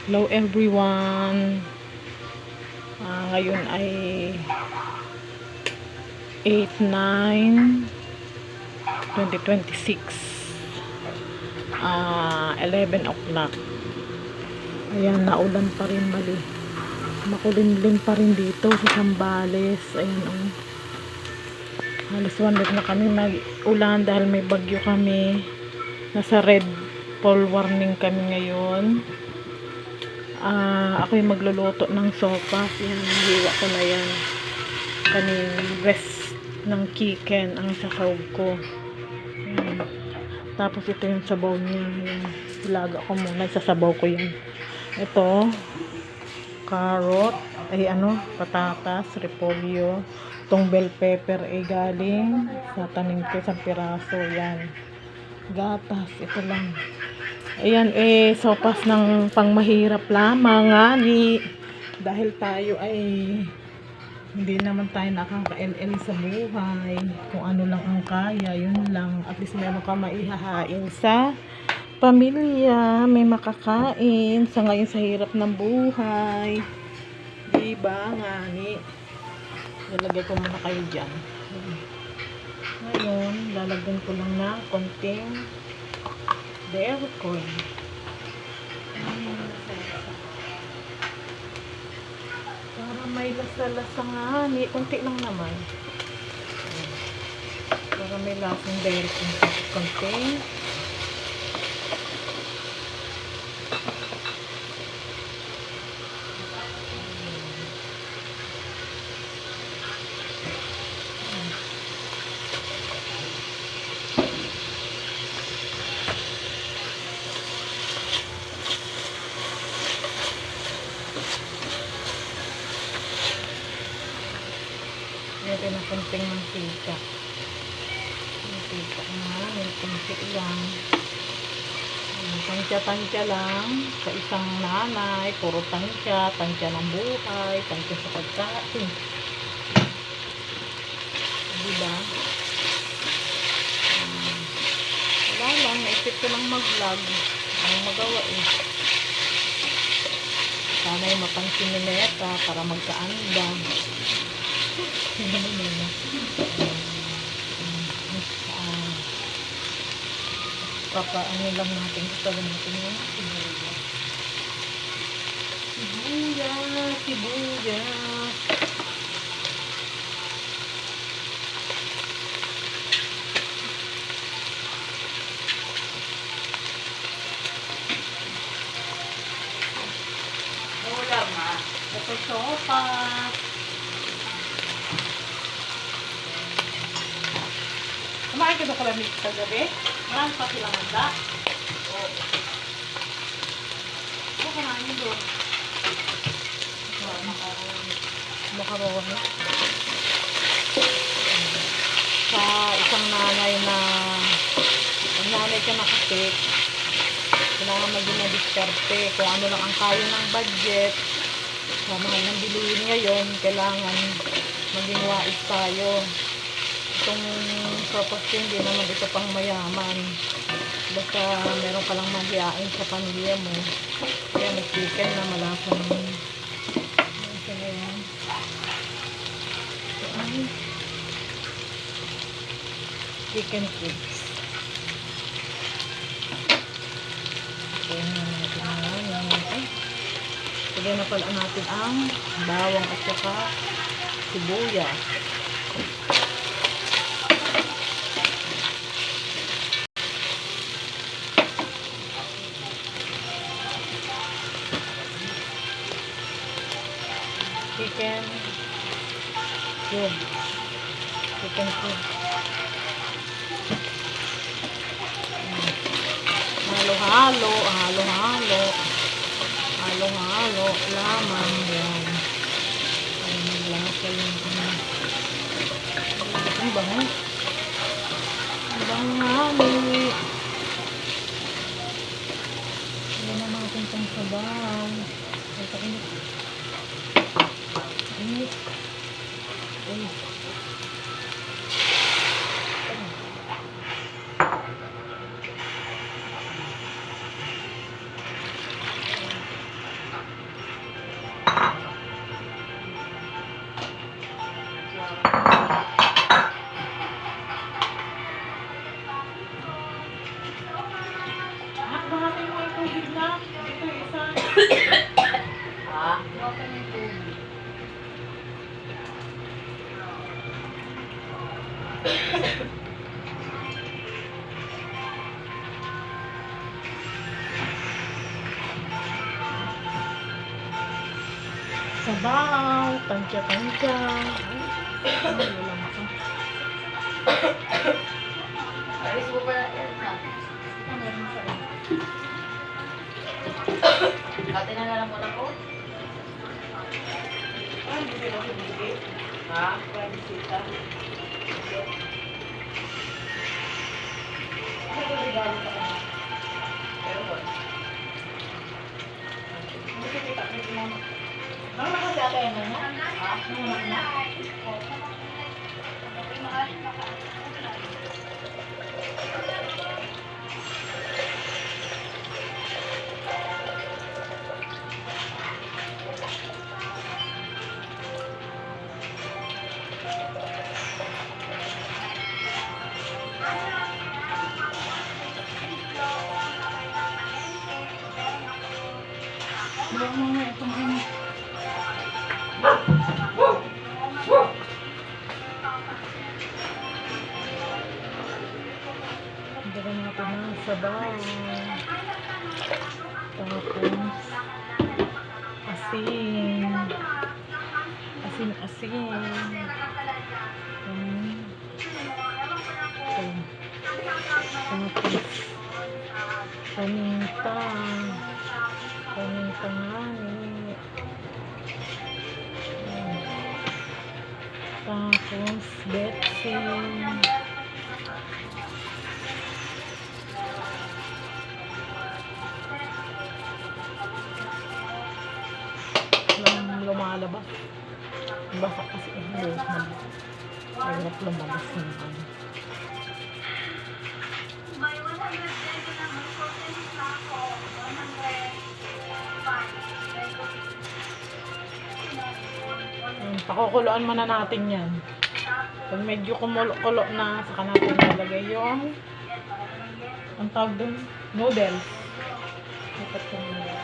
Hello everyone. Ngayon ay 8/9/2026. 11 o'clock. Ayan, naulan pa rin mali. Makulimlim pa rin dito sa Zambales. Ayan oh. Halos 1 week na kami mag-ulan dahil may bagyo kami. Nasa red pole warning kami ngayon. Ako yung magluluto ng sopas. Yan, hiwa ko na yan. Kaning breast ng chicken ang sasawag ko. Yan. Tapos ito yung sabaw niya. Yan. Ilaga ko muna. Sasabaw ko yan. Ito, carrot, patatas, repolyo. Itong bell pepper ay galing sa tanim ko sa piraso. Yan. Gatas, ito lang. Ayan, sopas ng pangmahirap lamang ni dahil tayo ay hindi naman tayo nakaka-LL sa buhay. Kung ano lang ang kaya, yun lang. At least meron ka maihahain sa pamilya, may makakain sa ngayon sa hirap ng buhay. Diba nga ni? Lalagay ko muna kayo dyan. Ngayon, lalagyan ko lang na konting dairy corn. Para may lasa-lasa nga ni. Kunti lang naman. Para may lasang dairy corn. Konti. Ito na konting mantika. Mantika na. May kunti lang. Tansya-tansya lang. Sa isang nanay. Puro tansya. Tansya ng buhay. Tansya sa pagkain. Diba? Wala lang. Naisip ko lang mag-vlog. Anong magawa eh. Sana'y mapansin ni Neta para magkaanda. Papaano lang natin gusto natin yung sibuyas. Sibuyas. Wala ma. Ito sopas. Kumain ka ba kalamig sa gabi? Marami pa silang handa. Oo. Ano kumain doon? Makaroon. Sa isang nanay na ang nanay ka nakasik, kailangan maging na-diskarte kung ano lang ang kaya ng budget. Sa mahal ng bilihin ngayon, kailangan maging wais tayo. Itong sopas ko, hindi naman ito pang mayaman. Basta meron ka lang mahiyain sa pamilya mo. Kaya mag-chicken na malasa naman. Malasa na yan. Ito ay chicken cubes. Kaya natin natin. Sige na pala natin ang bawang at saka sibuyas. Chicken cube. Chicken cube. Halo-halo. Halo-halo. Halo-halo. Lamang yan. Ay, naglasa yung ang bango. Ang bango nga ni. Hindi na natin itong sabaw. Ay, kainit. Kainit. Ay. tubig na. Ito yung isa. Ha? Water ng tubig. Sabaw, tansya-tansya. Ay, wala ka. Alis mo pa na. Ate na lang muna ko. Ay, hindi ko hindi. Ha? Bisita. Ano ba regalo ka na? Pero ko. Hindi ko kita ni mama. Ano na kasi ate na na? Ha? Ano na? Mga itong ano. Dala natin ng sabaw. Tapos asin. Asin. Tapos paminta. Paminta ngani. Tapos betsin. Lumalabas. Basa kasi buhok na. Hirap lumabas na naman. Pakukuloan muna natin yan. Pag medyo kumulo na, saka natin lalagay yung ang tawag dun? Noodles. Dapat yung noodles.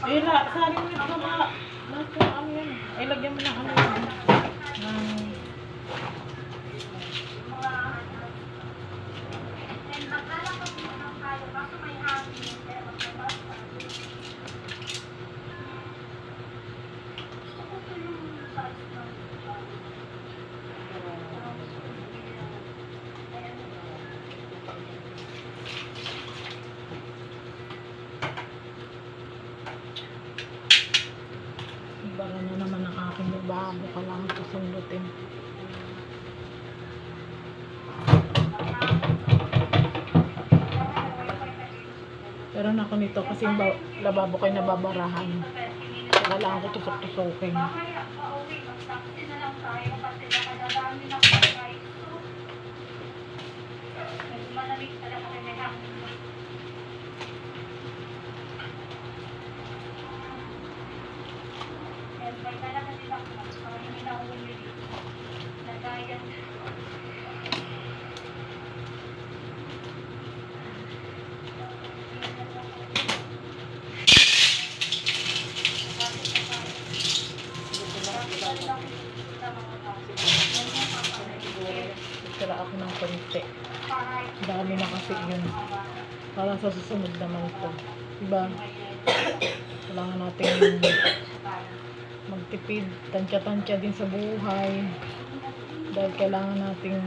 Eh, sari mo ito na. Lahat yung ano yan. Ay, lagyan mo na ano yan. Bara na naman ang aking babo ka lang susundutin. Pero ako nito kasi yung lababo ko ay nababarahan. Kailangan ko tusok-tusokin. Tira ako ng konti. Dami na kasi yun. Para sa susunod naman ito. Diba? Kailangan natin magtipid. Tansya-tansya din sa buhay. Dahil kailangan natin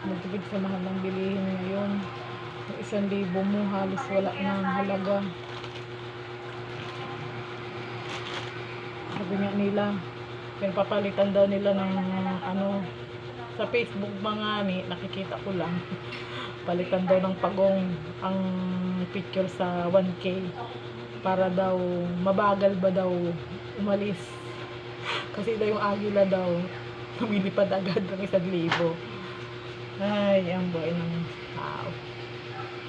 magtipid sa mahal ng bilihin ngayon. Yung 1,000 mo, halos wala na ang halaga. Sabi nga nila, pinapapalitan daw nila ng ano, sa Facebook mga ni, nakikita ko lang. Palitan daw ng pagong ang picture sa 1K para daw mabagal ba daw umalis. Kasi daw yung agila daw lumilipad agad ng 1,000. Ay, ang buhay ng tao.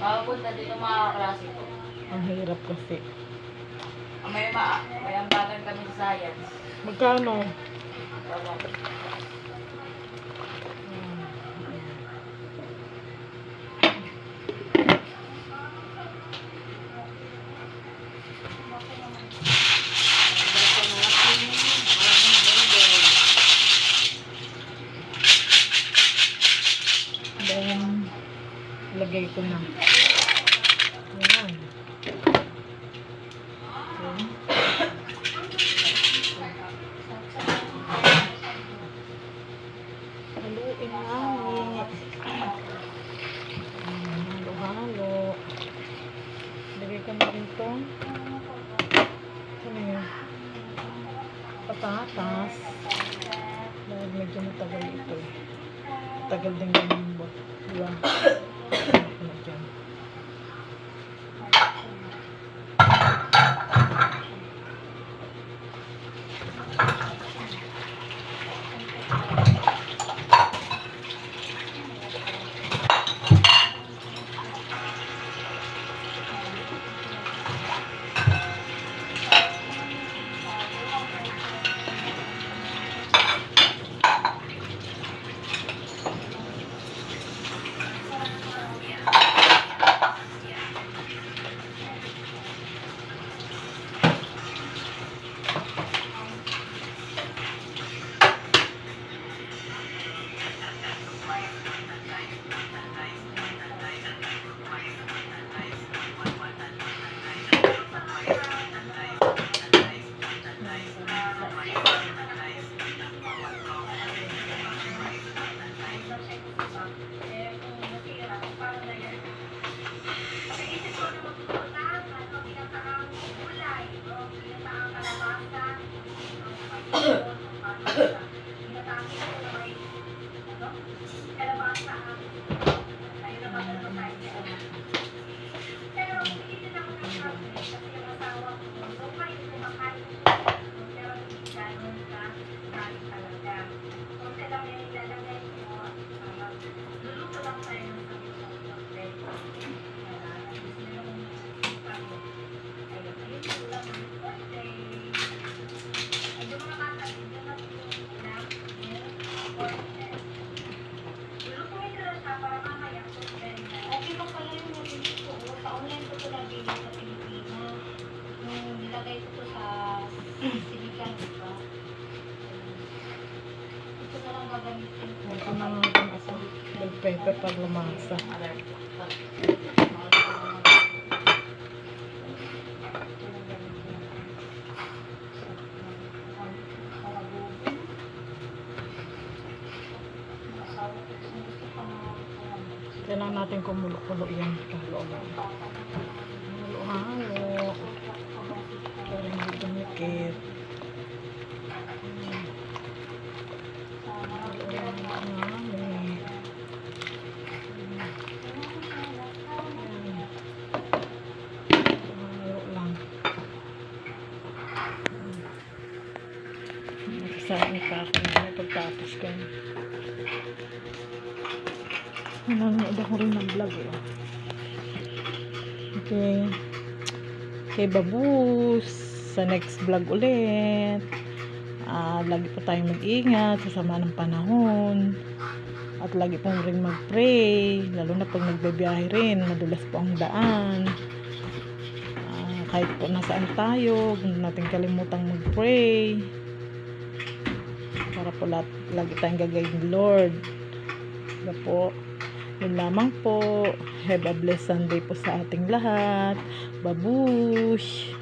Makapunta dito mga klase ko. Ang hirap kasi. May ambagan kami sa science. Magkano? Wala. Then, lagay ko na. Ayan. Okay. Haluin namin. Halo-halo. Lagay ko na rin ito. Ano yun? Patatas. Dahil medyo matagal ito. Tagal din ganyan ba? Diba? Ano dyan? Ito na nga ang asa. Bell pepper pag lumasa. Kailangan natin kumulo-kulo yan. Halo-halo. Para hindi dumikit. Saan pa ako na pagtapos ko. Nanonood ako rin ng vlog eh. Okay. Okay, babus. Sa next vlog ulit. Lagi po tayong mag-ingat sa sama ng panahon. At lagi po rin mag-pray. Lalo na pag nagbabiyahe rin. Madulas po ang daan. Kahit po nasaan tayo, huwag natin kalimutang mag-pray. Para po lagi tayong gagawin ng Lord. Diba po? Yun lamang po. Have a blessed Sunday po sa ating lahat. Babush!